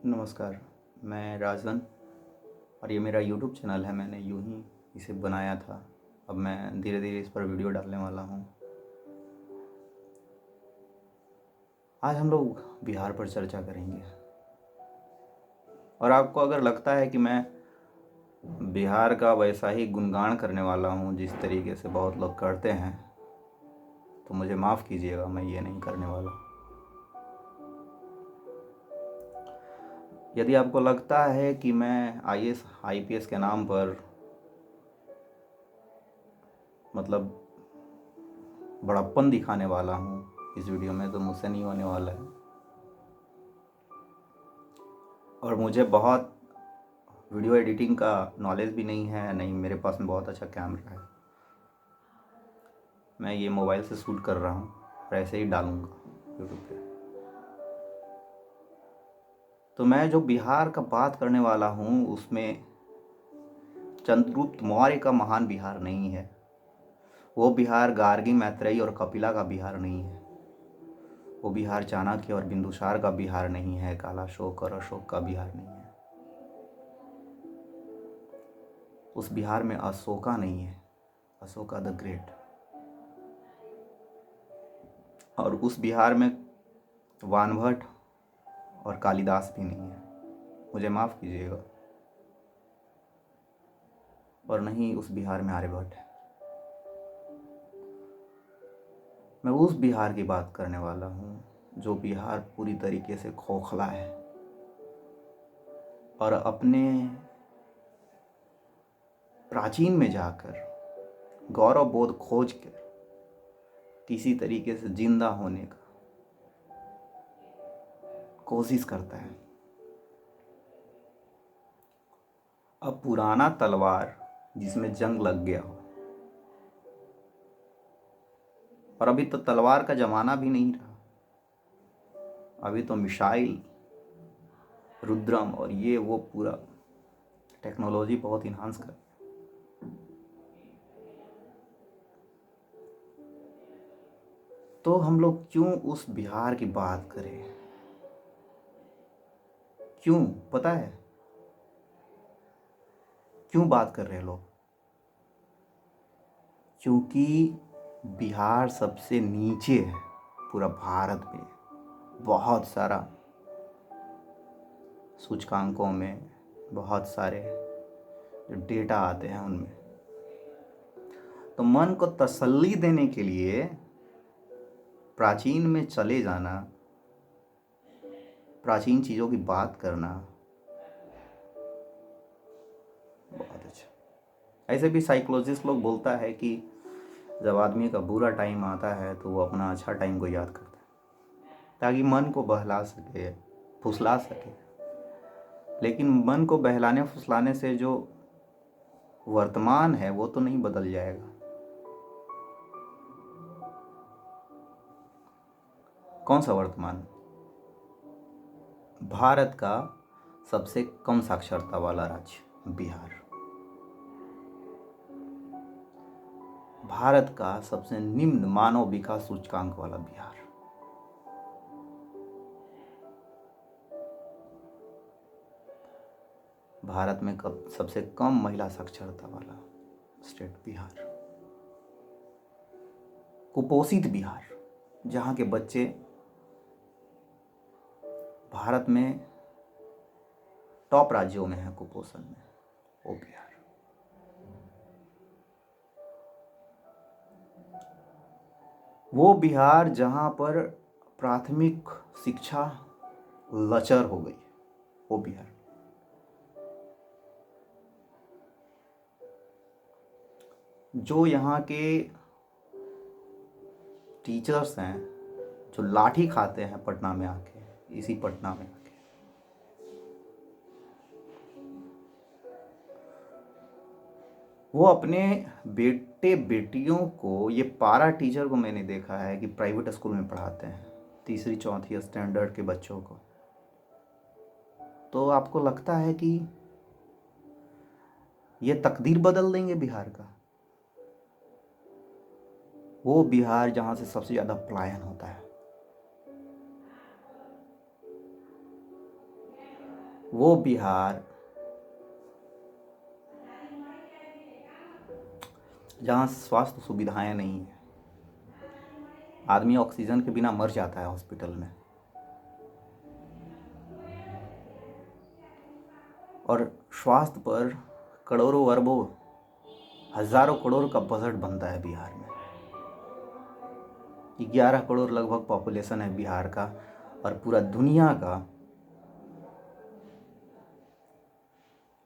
नमस्कार, मैं राजन और ये मेरा यूट्यूब चैनल है। मैंने यूं ही इसे बनाया था। अब मैं धीरे धीरे इस पर वीडियो डालने वाला हूँ। आज हम लोग बिहार पर चर्चा करेंगे। और आपको अगर लगता है कि मैं बिहार का वैसा ही गुणगान करने वाला हूँ जिस तरीके से बहुत लोग करते हैं, तो मुझे माफ़ कीजिएगा, मैं ये नहीं करने वाला। यदि आपको लगता है कि मैं आईएएस आईपीएस के नाम पर मतलब बड़प्पन दिखाने वाला हूँ इस वीडियो में, तो मुझसे नहीं होने वाला है। और मुझे बहुत वीडियो एडिटिंग का नॉलेज भी नहीं है, नहीं मेरे पास में बहुत अच्छा कैमरा है। मैं ये मोबाइल से शूट कर रहा हूँ और ऐसे ही डालूँगा यूट्यूब पे। तो मैं जो बिहार का बात करने वाला हूँ उसमें चंद्रगुप्त मौर्य का महान बिहार नहीं है। वो बिहार गार्गी, मैत्रेयी और कपिला का बिहार नहीं है। वो बिहार चाणक्य और बिंदुसार का बिहार नहीं है। कालाशोक और अशोक का बिहार नहीं है। उस बिहार में अशोका नहीं है, अशोका द ग्रेट। और उस बिहार में वानभट्ट और कालिदास भी नहीं है, मुझे माफ़ कीजिएगा। और नहीं उस बिहार में आर्यभट्ट है। मैं उस बिहार की बात करने वाला हूँ जो बिहार पूरी तरीके से खोखला है और अपने प्राचीन में जाकर गौरव बोध खोज कर किसी तरीके से जिंदा होने का कोशिश करता है। अब पुराना तलवार जिसमें जंग लग गया हो, और अभी तो तलवार का जमाना भी नहीं रहा, अभी तो मिसाइल, रुद्रम और ये वो पूरा टेक्नोलॉजी बहुत इन्हांस कर। तो हम लोग क्यों उस बिहार की बात करें? क्यों पता है क्यों बात कर रहे हैं लोग? क्योंकि बिहार सबसे नीचे है पूरा भारत में। बहुत सारा सूचकांकों में बहुत सारे जो डेटा आते हैं उनमें। तो मन को तसल्ली देने के लिए प्राचीन में चले जाना, प्राचीन चीज़ों की बात करना बहुत अच्छा। ऐसे भी साइकोलॉजिस्ट लोग बोलता है कि जब आदमी का बुरा टाइम आता है तो वो अपना अच्छा टाइम को याद करता है ताकि मन को बहला सके, फुसला सके। लेकिन मन को बहलाने फुसलाने से जो वर्तमान है वो तो नहीं बदल जाएगा। कौन सा वर्तमान? भारत का सबसे कम साक्षरता वाला राज्य बिहार, भारत का सबसे निम्न मानव विकास सूचकांक वाला बिहार, भारत में सबसे कम महिला साक्षरता वाला स्टेट बिहार, कुपोषित बिहार, जहाँ के बच्चे भारत में टॉप राज्यों में हैं कुपोषण में, वो बिहार। वो बिहार जहाँ पर प्राथमिक शिक्षा लचर हो गई, वो बिहार। जो यहाँ के टीचर्स हैं जो लाठी खाते हैं पटना में आके, इसी पटना में आके, वो अपने बेटे बेटियों को, ये पारा टीचर को मैंने देखा है कि प्राइवेट स्कूल में पढ़ाते हैं तीसरी चौथी स्टैंडर्ड के बच्चों को। तो आपको लगता है कि ये तकदीर बदल देंगे बिहार का? वो बिहार जहाँ से सबसे ज़्यादा पलायन होता है, वो बिहार जहाँ स्वास्थ्य सुविधाएं नहीं है, आदमी ऑक्सीजन के बिना मर जाता है हॉस्पिटल में, और स्वास्थ्य पर करोड़ों अरबों हजारों करोड़ का बजट बनता है बिहार में। 11 करोड़ लगभग पॉपुलेशन है बिहार का, और पूरा दुनिया का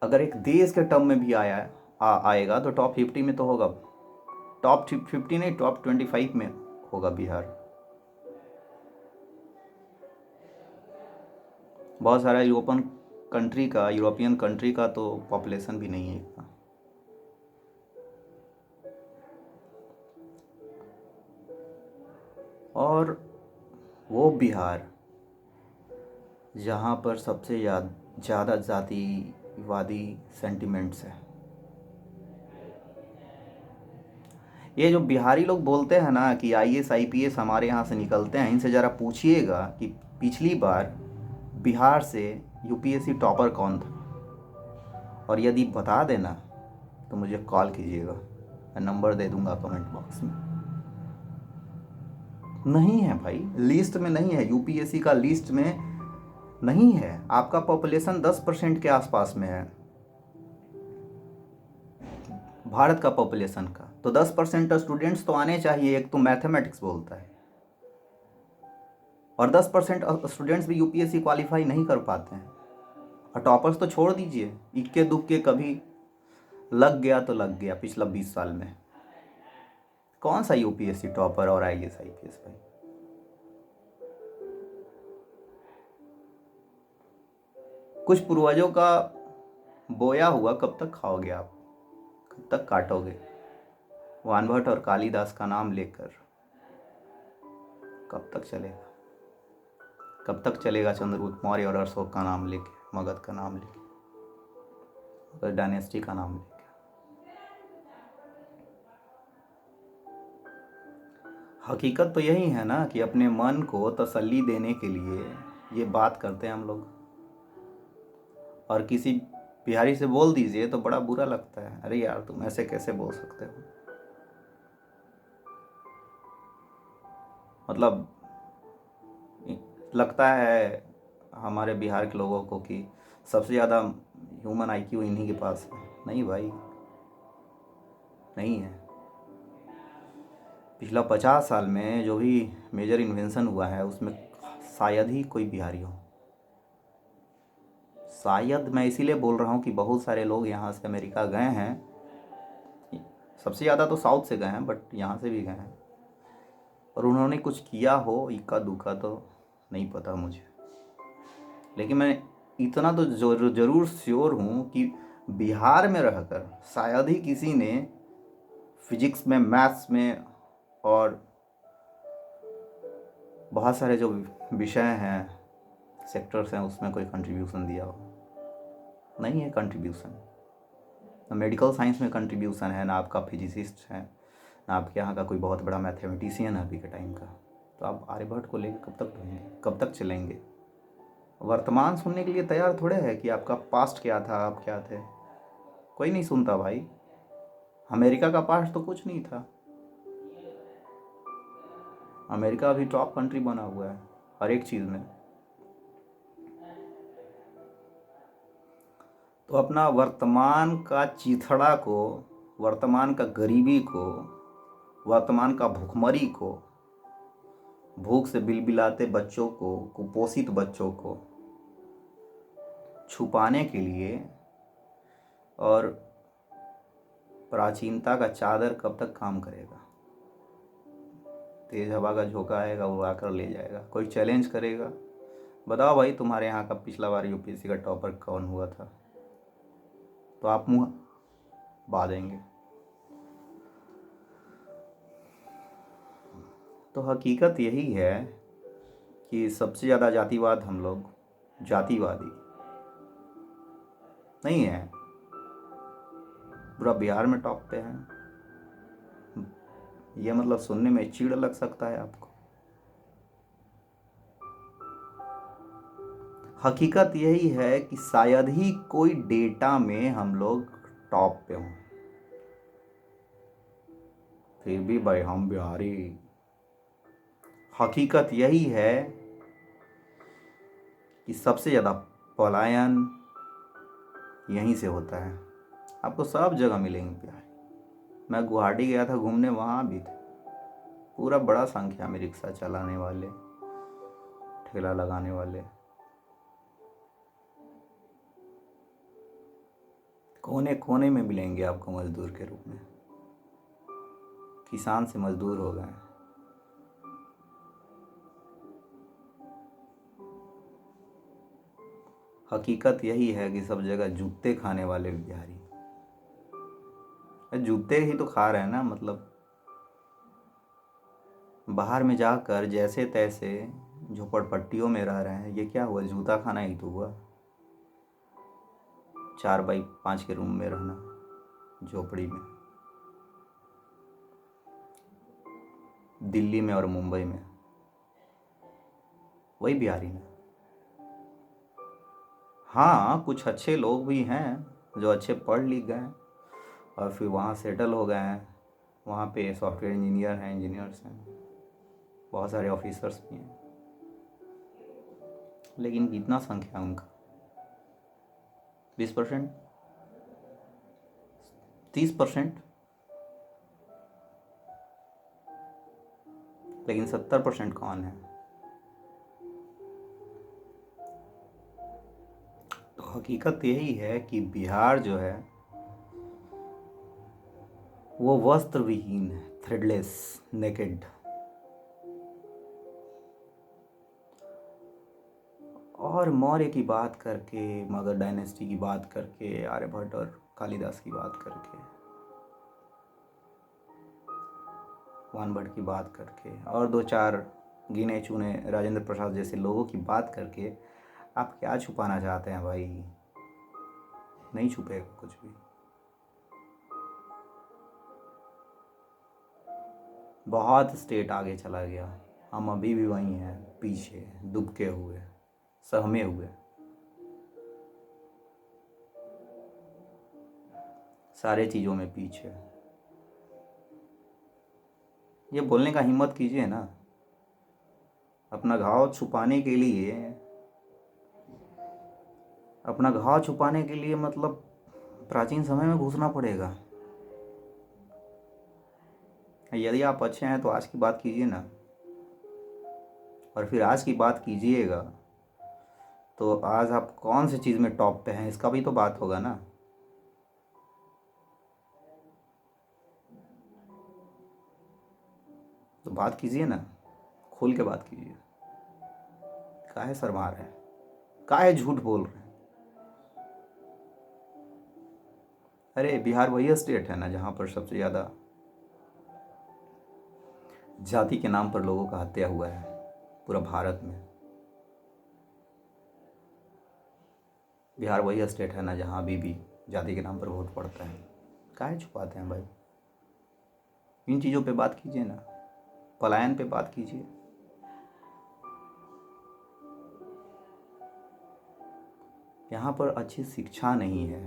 अगर एक देश के टर्म में भी आएगा तो टॉप 50 में तो होगा। टॉप 50 नहीं, टॉप 25 में होगा बिहार। बहुत सारा यूरोपियन कंट्री का तो पॉपुलेशन भी नहीं है इतना। और वो बिहार जहाँ पर सबसे ज़्यादा जातिवादी सेंटिमेंट्स है। ये जो बिहारी लोग बोलते हैं ना कि IAS IPS हमारे यहाँ से निकलते हैं, इनसे ज़रा पूछिएगा कि पिछली बार बिहार से UPSC टॉपर कौन था, और यदि बता देना तो मुझे कॉल कीजिएगा, मैं नंबर दे दूंगा कमेंट बॉक्स में। नहीं है भाई, लिस्ट में नहीं है, UPSC का लिस्ट में नहीं है। आपका पॉपुलेशन 10% के आसपास में है भारत का पॉपुलेशन का, तो 10% स्टूडेंट्स तो आने चाहिए। एक तो मैथमेटिक्स बोलता है, और 10% स्टूडेंट्स भी UPSC क्वालिफाई नहीं कर पाते हैं। और टॉपर्स तो छोड़ दीजिए, इक्के दुक्के कभी लग गया तो लग गया। पिछला 20 साल में कौन सा UPSC टॉपर और IAS IPS भाई? कुछ पूर्वजों का बोया हुआ कब तक खाओगे आप, कब तक काटोगे? वानभट्ट और कालिदास का नाम लेकर कब तक चलेगा? कब तक चलेगा चंद्रगुप्त मौर्य और अशोक का नाम लेके, मगध का नाम लेके, मगध डायनेस्टी का नाम लेके? हकीकत तो यही है ना कि अपने मन को तसल्ली देने के लिए ये बात करते हैं हम लोग। और किसी बिहारी से बोल दीजिए तो बड़ा बुरा लगता है, अरे यार तुम ऐसे कैसे बोल सकते हो। मतलब लगता है हमारे बिहार के लोगों को कि सबसे ज़्यादा ह्यूमन IQ इन्हीं के पास है। नहीं भाई, नहीं है। पिछला 50 साल में जो भी मेजर इन्वेंशन हुआ है उसमें शायद ही कोई बिहारी हो। शायद मैं इसीलिए बोल रहा हूँ कि बहुत सारे लोग यहाँ से अमेरिका गए हैं, सबसे ज़्यादा तो साउथ से गए हैं, बट यहाँ से भी गए हैं, और उन्होंने कुछ किया हो इक्का दुक्का तो नहीं पता मुझे। लेकिन मैं इतना तो ज़रूर श्योर हूँ कि बिहार में रहकर शायद ही किसी ने फिजिक्स में, मैथ्स में और बहुत सारे जो विषय हैं, सेक्टर्स हैं, उसमें कोई कंट्रीब्यूशन दिया हो। नहीं है कंट्रीब्यूशन। ना मेडिकल साइंस में कंट्रीब्यूशन है, ना आपका फिजिसिस्ट है, ना आपके यहाँ का कोई बहुत बड़ा मैथमेटिशियन है अभी के टाइम का। तो आप आर्यभट्ट को लेकर कब तक ढूंढेंगे, कब तक चलेंगे? वर्तमान सुनने के लिए तैयार थोड़े है कि आपका पास्ट क्या था, आप क्या थे। कोई नहीं सुनता भाई। अमेरिका का पास्ट तो कुछ नहीं था। अमेरिका अभी टॉप कंट्री बना हुआ है हर एक चीज़ में। तो अपना वर्तमान का चिथड़ा को, वर्तमान का गरीबी को, वर्तमान का भुखमरी को, भूख से बिलबिलाते बच्चों को, कुपोषित बच्चों को छुपाने के लिए और प्राचीनता का चादर कब तक काम करेगा? तेज हवा का झोंका आएगा, उड़ा कर ले जाएगा। कोई चैलेंज करेगा, बताओ भाई तुम्हारे यहाँ का पिछला बार UPSC का टॉपर कौन हुआ था, तो आप मुँह बांधेंगे। तो हकीकत यही है कि सबसे ज़्यादा जातिवाद हम लोग, जातिवादी नहीं है, पूरा बिहार में टॉप पे है। ये मतलब सुनने में चिढ़ लग सकता है आपको। हकीकत यही है कि शायद ही कोई डेटा में हम लोग टॉप पे हों, फिर भी भाई हम बिहारी। हकीकत यही है कि सबसे ज़्यादा पलायन यहीं से होता है। आपको सब जगह मिलेंगे बिहारी। मैं गुवाहाटी गया था घूमने, वहाँ भी थे पूरा बड़ा संख्या में रिक्शा चलाने वाले, ठेला लगाने वाले। कोने कोने में मिलेंगे आपको मजदूर के रूप में। किसान से मजदूर हो गए। हकीकत यही है कि सब जगह जूते खाने वाले बिहारी। जूते ही तो खा रहे हैं ना, मतलब बाहर में जाकर जैसे तैसे झोपड़पट्टियों में रह रहे हैं। ये क्या हुआ? जूता खाना ही तो हुआ। 4x5 के रूम में रहना, झोपड़ी में, दिल्ली में और मुंबई में। वही बिहारी ना। हाँ, कुछ अच्छे लोग भी हैं जो अच्छे पढ़ लिख गए और फिर वहाँ सेटल हो गए हैं। वहाँ पे सॉफ्टवेयर इंजीनियर हैं, इंजीनियर्स हैं, बहुत सारे ऑफिसर्स भी हैं। लेकिन कितना संख्या है उनका? 20%, 30%। लेकिन 70% कौन है? तो हकीकत यही है कि बिहार जो है वो वस्त्र विहीन है, थ्रेडलेस, नेकेड। और मौर्य की बात करके, मगध डायनेस्टी की बात करके, आर्यभट्ट और कालिदास की बात करके, वानभट्ट की बात करके, और दो चार गिने चुने राजेंद्र प्रसाद जैसे लोगों की बात करके आप क्या छुपाना चाहते हैं भाई? नहीं छुपेगा कुछ भी। बहुत स्टेट आगे चला गया, हम अभी भी वहीं हैं, पीछे दुबके हुए, सहमे हुए। सारे चीज़ों में पीछे। ये बोलने का हिम्मत कीजिए ना। अपना घाव छुपाने के लिए, अपना घाव छुपाने के लिए मतलब प्राचीन समय में घुसना पड़ेगा। यदि आप अच्छे हैं तो आज की बात कीजिए ना, और फिर आज की बात कीजिएगा तो आज आप कौन सी चीज़ में टॉप पे हैं इसका भी तो बात होगा ना। तो बात कीजिए ना, खोल के बात कीजिए। काहे शर्मा रहे हैं? काहे झूठ बोल रहे हैं? अरे बिहार वही स्टेट है ना जहाँ पर सबसे ज़्यादा जाति के नाम पर लोगों का हत्या हुआ है पूरा भारत में। बिहार वही स्टेट है ना जहाँ अभी भी जाति के नाम पर वोट पड़ता है। काहे छुपाते हैं भाई? इन चीज़ों पे बात कीजिए ना, पलायन पे बात कीजिए। यहाँ पर अच्छी शिक्षा नहीं है।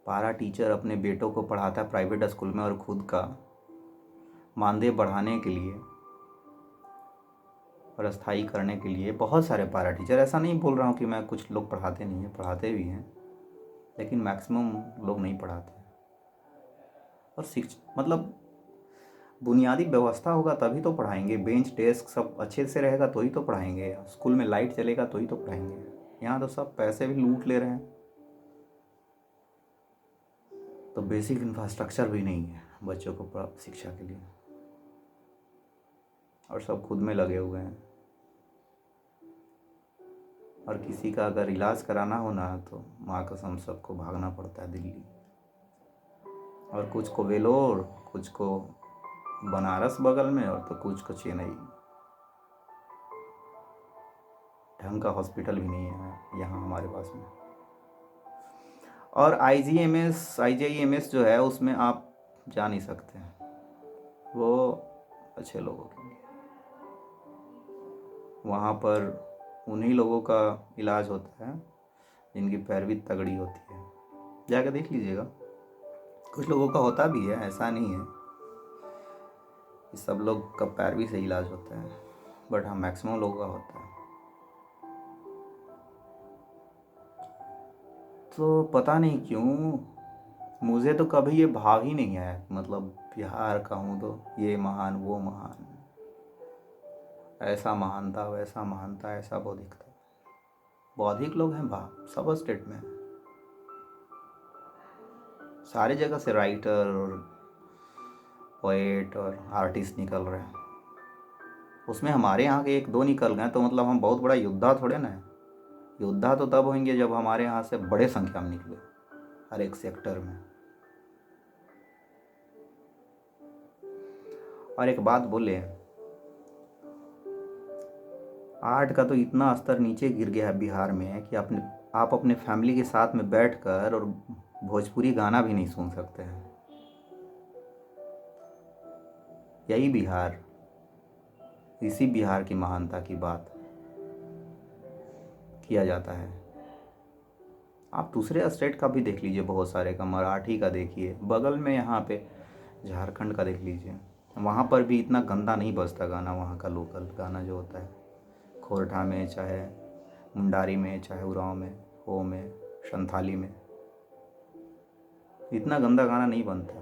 पारा टीचर अपने बेटों को पढ़ाता है प्राइवेट स्कूल में और खुद का मानदेय बढ़ाने के लिए और अस्थायी करने के लिए बहुत सारे पारा टीचर, ऐसा नहीं बोल रहा हूँ कि मैं कुछ लोग पढ़ाते नहीं हैं, पढ़ाते भी हैं, लेकिन मैक्सिमम लोग नहीं पढ़ाते। और मतलब बुनियादी व्यवस्था होगा तभी तो पढ़ाएंगे। बेंच डेस्क सब अच्छे से रहेगा तो ही तो पढ़ाएंगे। स्कूल में लाइट चलेगा तो ही तो पढ़ाएंगे। यहाँ तो सब पैसे भी लूट ले रहे हैं, तो बेसिक इंफ्रास्ट्रक्चर भी नहीं है बच्चों को शिक्षा के लिए, और सब खुद में लगे हुए हैं। और किसी का अगर इलाज कराना हो ना तो माँ कसम सबको भागना पड़ता है दिल्ली, और कुछ को वेलोर, कुछ को बनारस बगल में, और तो कुछ को चेन्नई। ढंग का हॉस्पिटल भी नहीं है यहाँ हमारे पास में। और आईजीआईएमएस जो है उसमें आप जा नहीं सकते हैं, वो अच्छे लोगों के लिए। वहाँ पर उन्हीं लोगों का इलाज होता है जिनकी पैरवी तगड़ी होती है। जाकर देख लीजिएगा, कुछ लोगों का होता भी है, ऐसा नहीं है कि सब लोग का पैरवी से इलाज होता है, बट हाँ मैक्सिमम लोगों का होता है। तो पता नहीं क्यों मुझे तो कभी ये भाव ही नहीं आया, मतलब बिहार का हूँ तो ये महान वो महान, ऐसा महान था वैसा महान था, ऐसा बौद्धिक था। बौद्धिक लोग हैं भाव सब स्टेट में, सारी जगह से राइटर और पोएट और आर्टिस्ट निकल रहे हैं। उसमें हमारे यहाँ के एक दो निकल गए तो मतलब हम बहुत बड़ा योद्धा थोड़े ना है। योद्धा तो तब होंगे जब हमारे यहाँ से बड़े संख्या में निकले हर एक सेक्टर में। और एक बात बोले, आर्ट का तो इतना स्तर नीचे गिर गया है बिहार में कि आप अपने फैमिली के साथ में बैठकर और भोजपुरी गाना भी नहीं सुन सकते हैं। यही बिहार, इसी बिहार की महानता की बात किया जाता है। आप दूसरे स्टेट का भी देख लीजिए, बहुत सारे का, मराठी का देखिए, बगल में यहाँ पे झारखंड का देख लीजिए, वहाँ पर भी इतना गंदा नहीं बजता गाना। वहाँ का लोकल गाना जो होता है, खोरठा में चाहे मुंडारी में चाहे उरांव में, हो में, संथाली में, इतना गंदा गाना नहीं बनता।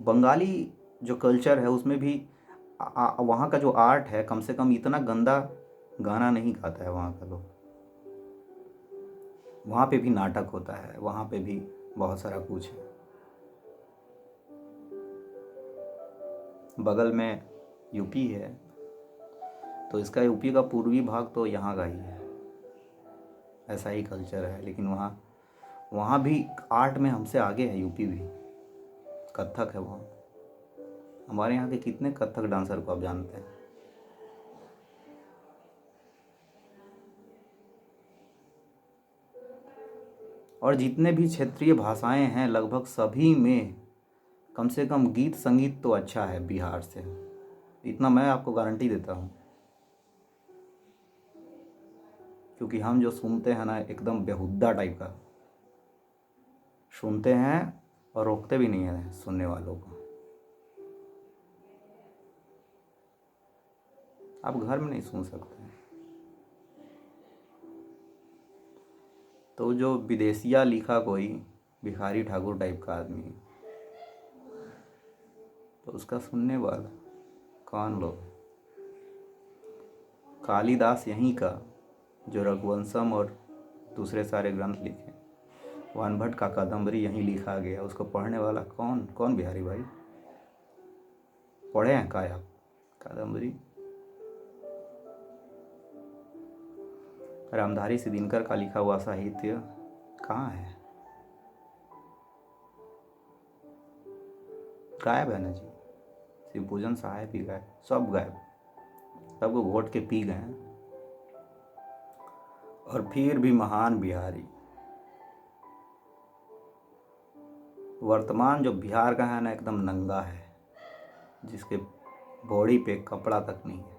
बंगाली जो कल्चर है उसमें भी वहाँ का जो आर्ट है कम से कम इतना गंदा गाना नहीं गाता है वहाँ का लोग। वहाँ पे भी नाटक होता है, वहाँ पे भी बहुत सारा कुछ है। बगल में यूपी है तो इसका यूपी का पूर्वी भाग तो यहाँ का ही है, ऐसा ही कल्चर है। लेकिन वहाँ भी आर्ट में हमसे आगे है यूपी भी। कथक है वहाँ। हमारे यहाँ के कितने कथक डांसर को आप जानते हैं? और जितने भी क्षेत्रीय भाषाएं हैं लगभग सभी में कम से कम गीत संगीत तो अच्छा है बिहार से, इतना मैं आपको गारंटी देता हूँ। क्योंकि हम जो सुनते हैं ना एकदम बेहुद्दा टाइप का सुनते हैं और रोकते भी नहीं हैं सुनने वालों को। आप घर में नहीं सुन सकते। तो जो विदेशिया लिखा कोई भिखारी ठाकुर टाइप का आदमी, तो उसका सुनने वाला कौन लोग? कालिदास यहीं का, जो रघुवंशम और दूसरे सारे ग्रंथ लिखे, वानभट्ट का कादम्बरी यहीं लिखा गया, उसको पढ़ने वाला कौन कौन बिहारी भाई? पढ़े हैं क्या आप कादम्बरी? रामधारी सिद्दीनकर का लिखा हुआ साहित्य कहाँ है? गायब है ना जी। शिवपूजन साहेब भी गायब, सब गायब, सबको घोट के पी गए हैं। और फिर भी महान बिहारी। वर्तमान जो बिहार का है ना एकदम नंगा है, जिसके बॉडी पे कपड़ा तक नहीं है।